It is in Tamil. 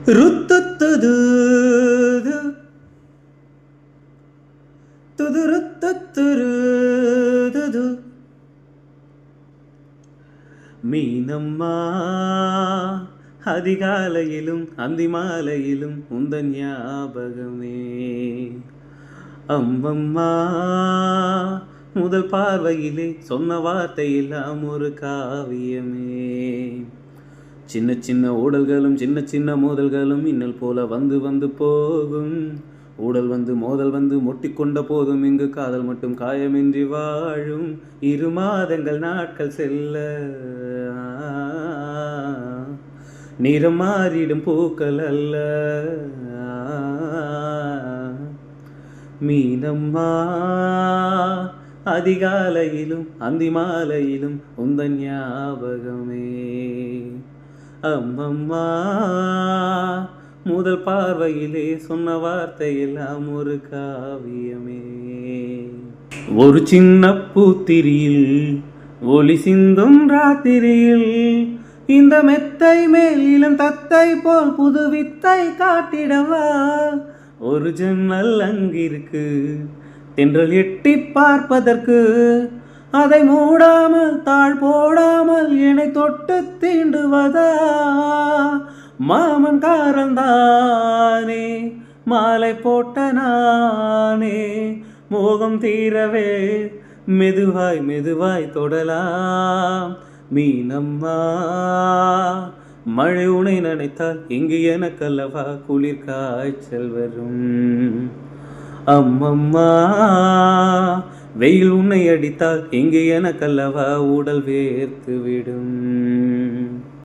ருத்துத்துது துது ருத்துத்துருது மீனம்மா அதிகாலையிலும் அந்தி மாலையிலும் உந்தன் ஞாபகமே அம்மம்மா முதல் பார்வையிலே சொன்ன வார்த்தையெல்லாம் ஒரு காவியமே சின்ன சின்ன ஊடல்களும் சின்ன சின்ன மோதல்களும் இன்னல் போல வந்து வந்து போகும் ஊடல் வந்து மோதல் வந்து மொட்டிக்கொண்ட போதும் இங்கு காதல் மட்டும் காயமின்றி வாழும் 2 மாதங்கள் நாட்கள் செல்ல நிறம் மாறிடும் பூக்கள் அல்ல மீனம்மா அதிகாலையிலும் அந்தி மாலையிலும் உந்தன் ஞாபகமே அம்மம்மா முதல் பார்வையிலே சொன்ன வார்த்தையெல்லாம் ஒரு காவியமே ஒரு சின்ன பூத்திரியில் ஒளி சிந்தும் ராத்திரியில் இந்த மெத்தை மேல் இளம் தத்தை போல் புது வித்தை காட்டிடவா ஒரு ஜன்னல் அங்கிருக்கு தென்றல் எட்டி பார்ப்பதற்கு அதை மூடாமல் தாழ் போடாமல் என்னை தொட்டு தீண்டுவதா மாமன் காரந்தானே மாலை போட்ட நானே மோகம் தீரவே மெதுவாய் மெதுவாய் தொடலாம் மீனம்மா மழை உனை நினைத்தால் இங்கு எனக்கல்லவா குளிர் காய்ச்சல் வரும் அம்மம்மா வெயில் உன்னை அடித்தால் இங்கு எனக்கல்லவா உடல் வேர்த்து விடும்